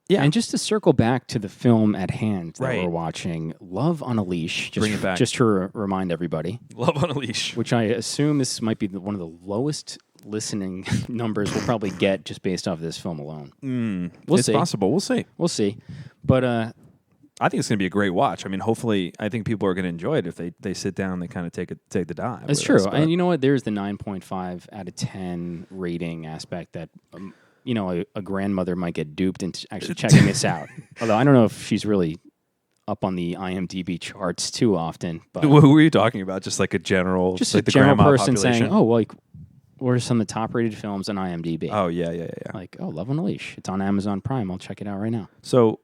Yeah. And just to circle back to the film at hand that Right. we're watching, Love on a Leash. Just, Bring it back. Just to remind everybody, Love on a Leash. which I assume this might be one of the lowest listening numbers we'll probably get just based off this film alone. We'll It's see. possible. We'll see. We'll see. But I think it's going to be a great watch. I mean, hopefully, I think people are going to enjoy it if they sit down and they kind of take the dive. it's with true. us, but- And you know what? There's the 9.5 out of 10 rating aspect that, a grandmother might get duped into actually checking this out. Although I don't know if she's really up on the IMDb charts too often. But Who were you talking about? Just like a general, just like a the general grandma person population? saying, "Oh, like, what are some of the top-rated films on IMDb?" Oh yeah. Like, Love on a Leash. It's on Amazon Prime. I'll check it out right now. So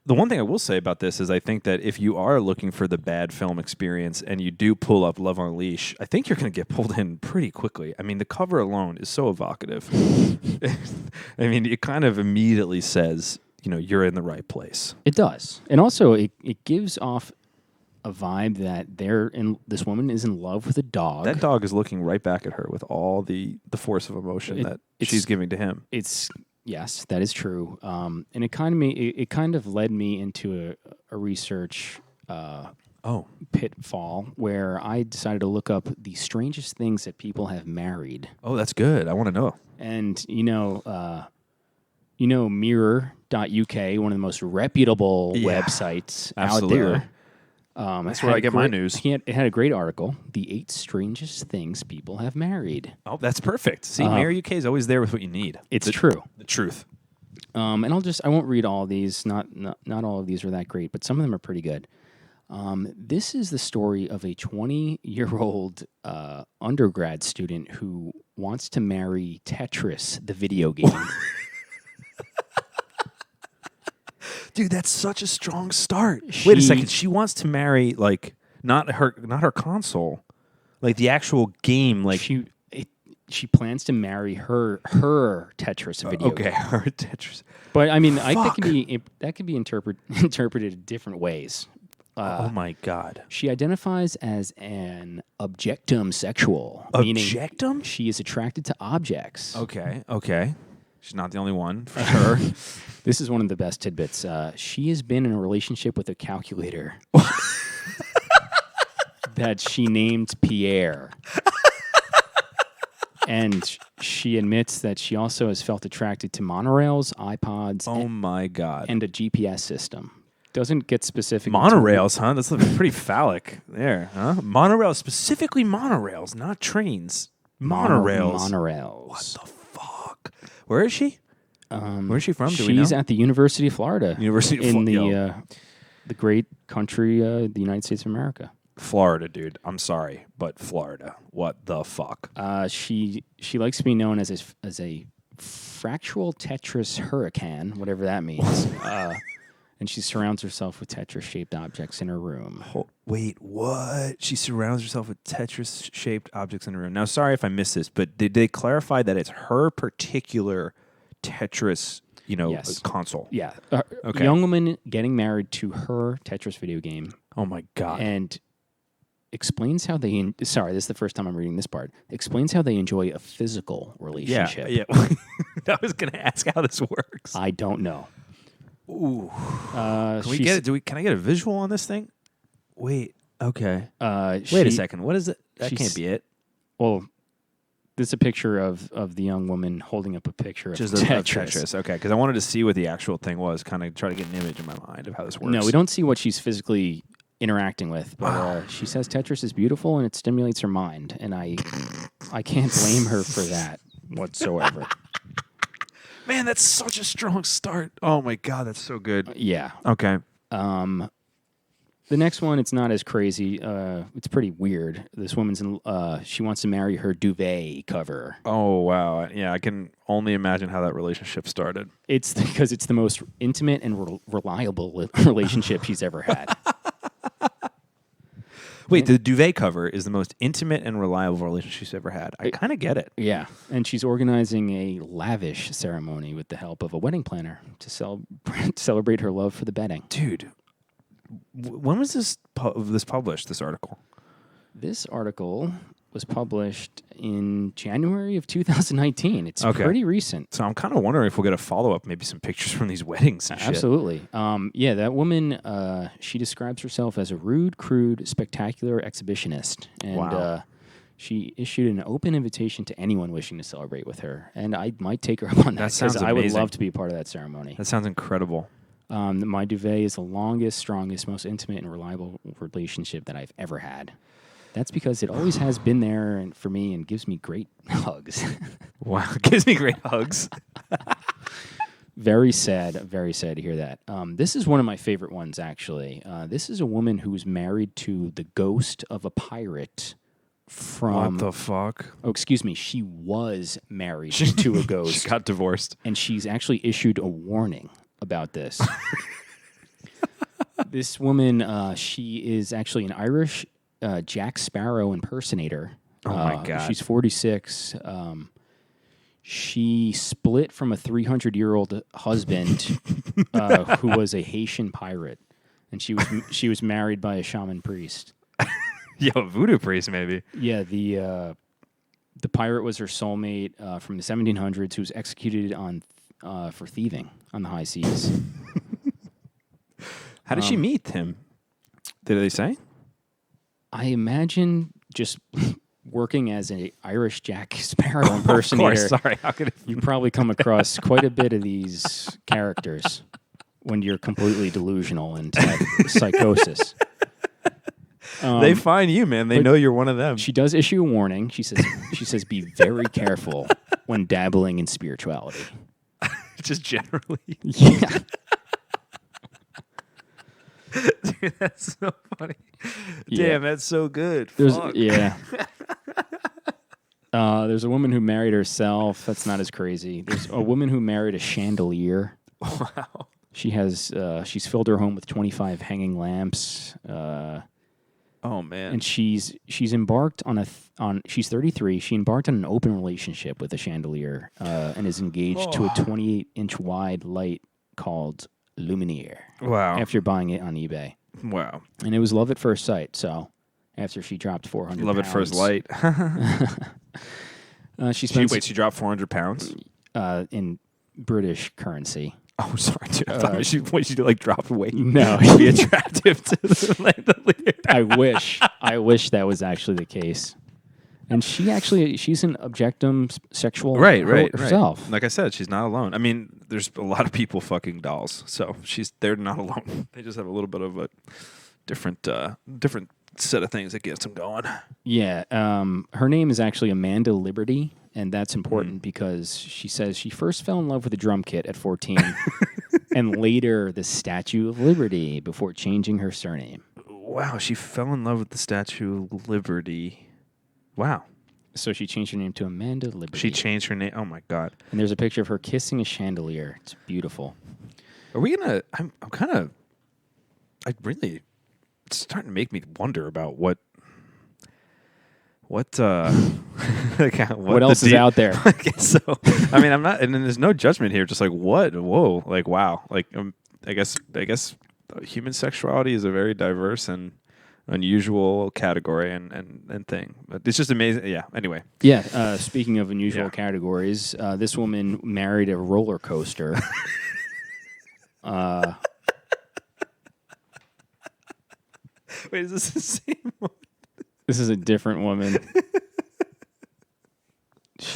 the one thing I will say about this is I think that if you are looking for the bad film experience and you do pull up Love on a Leash, I think you're going to get pulled in pretty quickly. I mean, the cover alone is so evocative. I mean, it kind of immediately says, you're in the right place. It does, and also it gives off a vibe that this woman is in love with a dog. That dog is looking right back at her with all the force of emotion that she's giving to him. Yes, that is true. And it kind of led me into a research pitfall where I decided to look up the strangest things that people have married. Oh, that's good. I want to know. And Mirror.uk, one of the most reputable websites absolutely. out there. That's where I get my news. It had a great article, The 8 Strangest Things People Have Married. Oh, that's perfect. See, Mirror UK is always there with what you need. It's true. The truth. And I won't read all of these. Not all of these are that great, but some of them are pretty good. This is the story of a 20-year-old undergrad student who wants to marry Tetris, the video game. Dude, that's such a strong start. Wait a second. She wants to marry not her console, like the actual game. Like she plans to marry her Tetris video game. Okay, her Tetris. But I mean, I think that can be interpreted different ways. Oh my God. She identifies as an objectum sexual. Objectum? Meaning she is attracted to objects. Okay. She's not the only one, for sure. This is one of the best tidbits. She has been in a relationship with a calculator that she named Pierre. And she admits that she also has felt attracted to monorails, iPods, my God. and a GPS system. Doesn't get specific. Monorails, huh? That's looking pretty phallic there, huh? Monorails, specifically monorails, not trains. Monorails. Monorails. What the fuck? Where is she? Where is she from? Do we She's know? at the University of Florida. University of in the great country, the United States of America. Florida, dude. I'm sorry, but Florida. What the fuck? She likes to be known as a fractal Tetris hurricane, whatever that means. And she surrounds herself with Tetris-shaped objects in her room. Wait, what? She surrounds herself with Tetris-shaped objects in her room. Now, sorry if I missed this, but did they clarify that it's her particular Tetris, Yes. console? Yeah. Okay. Young woman getting married to her Tetris video game. Oh, my God. And explains how they... Sorry, this is the first time I'm reading this part. Explains how they enjoy a physical relationship. Yeah. I was going to ask how this works. I don't know. Ooh. Can we get it? Can I get a visual on this thing? Wait. Okay. Wait a second. What is it? That can't be it. Well, this is a picture of the young woman holding up a picture of Just Tetris. Okay, because I wanted to see what the actual thing was, kind of try to get an image in my mind of how this works. No, we don't see what she's physically interacting with, but she says Tetris is beautiful and it stimulates her mind, and I can't blame her for that whatsoever. Man, that's such a strong start. Oh my God, that's so good. Yeah. Okay. The next one, it's not as crazy. It's pretty weird. This woman's she wants to marry her duvet cover. Oh wow. Yeah, I can only imagine how that relationship started. It's because it's the most intimate and reliable relationship she's ever had. Wait, the duvet cover is the most intimate and reliable relationship she's ever had. I kind of get it. Yeah, and she's organizing a lavish ceremony with the help of a wedding planner to celebrate her love for the bedding. Dude, when was this published, this article? This article was published in January of 2019. It's pretty recent. So I'm kind of wondering if we'll get a follow-up, maybe some pictures from these weddings and shit. Absolutely. Yeah, that woman, she describes herself as a rude, crude, spectacular exhibitionist. And she issued an open invitation to anyone wishing to celebrate with her. And I might take her up on that because I would love to be a part of that ceremony. That sounds incredible. My duvet is the longest, strongest, most intimate, and reliable relationship that I've ever had. That's because it always has been there and for me and gives me great hugs. Wow, it gives me great hugs. Very sad to hear that. This is one of my favorite ones, actually. This is a woman who's married to the ghost of a pirate from... What the fuck? Oh, excuse me. She was married to a ghost. She got divorced. And she's actually issued a warning about this. This woman, she is actually an Irish Jack Sparrow impersonator. Oh, my God. She's 46. She split from a 300-year-old husband who was a Haitian pirate. And she was married by a shaman priest. Yo, voodoo priest, maybe. Yeah, the pirate was her soulmate from the 1700s who was executed for thieving on the high seas. How did she meet him? Did they say? I imagine just working as an Irish Jack Sparrow impersonator. Of course, sorry. How could you probably come across quite a bit of these characters when you're completely delusional and have psychosis. They find you, man. They know you're one of them. She does issue a warning. She says, be very careful when dabbling in spirituality. Just generally. Yeah. Dude, that's so funny. Damn, that's so good. Fuck. Yeah. There's a woman who married herself. That's not as crazy. There's a woman who married a chandelier. Wow. She's filled her home with 25 hanging lamps. Oh man. And she's embarked on she's 33. She embarked on an open relationship with a chandelier and is engaged to a 28-inch wide light called Luminaire. Wow. After buying it on eBay. Wow. And it was love at first sight. So after she dropped 400 love pounds. at first light. She dropped 400 pounds? In British currency. Oh, sorry, dude. I thought she dropped weight. No. She'd be attractive to the chandelier. I wish that was actually the case. And she's an objectum sexual herself. Right. Like I said, she's not alone. I mean, there's a lot of people fucking dolls, so they're not alone. They just have a little bit of a different set of things that gets them going. Yeah. Her name is actually Amanda Liberty, and that's important because she says she first fell in love with a drum kit at 14 and later the Statue of Liberty before changing her surname. Wow, she fell in love with the Statue of Liberty. Wow. So she changed her name to Amanda Liberty. She changed her name. Oh, my God. And there's a picture of her kissing a chandelier. It's beautiful. Are we going to... It's starting to make me wonder about what what else is out there. I guess so. I mean, I'm not... And then there's no judgment here. Just like, what? Whoa. Like, wow. Like, I guess human sexuality is a very diverse and unusual category and thing. But it's just amazing. Yeah, anyway. Yeah, speaking of unusual categories, this woman married a roller coaster. Wait, is this the same one? This is a different woman. Does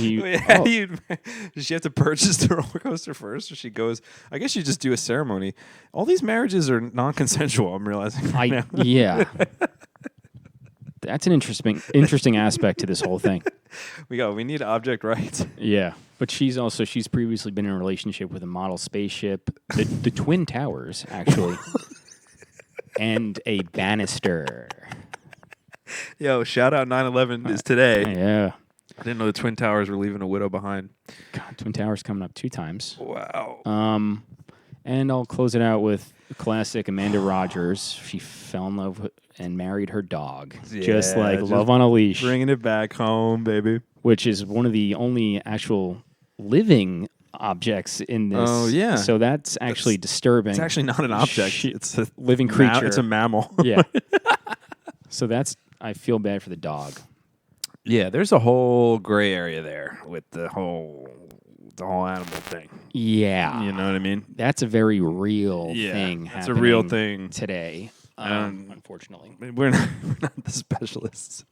she have to purchase the roller coaster first, or she goes? I guess you just do a ceremony. All these marriages are non-consensual. I'm realizing. Now. Yeah, that's an interesting aspect to this whole thing. We need object rights. Yeah, but she's previously been in a relationship with a model spaceship, the Twin Towers actually, and a banister. Yo, shout out 9/11 is today. Yeah. I didn't know the Twin Towers were leaving a widow behind. God, Twin Towers coming up 2 times. Wow. And I'll close it out with classic Amanda Rogers. She fell in love with and married her dog, just like Love on a Leash. Bringing it back home, baby. Which is one of the only actual living objects in this. Oh, yeah. So that's actually disturbing. It's actually not an object. It's a living creature. It's a mammal. Yeah. So I feel bad for the dog. Yeah, there's a whole gray area there with the whole animal thing. Yeah. You know what I mean? That's a very real thing That's a real happening thing. today, unfortunately. We're not the specialists.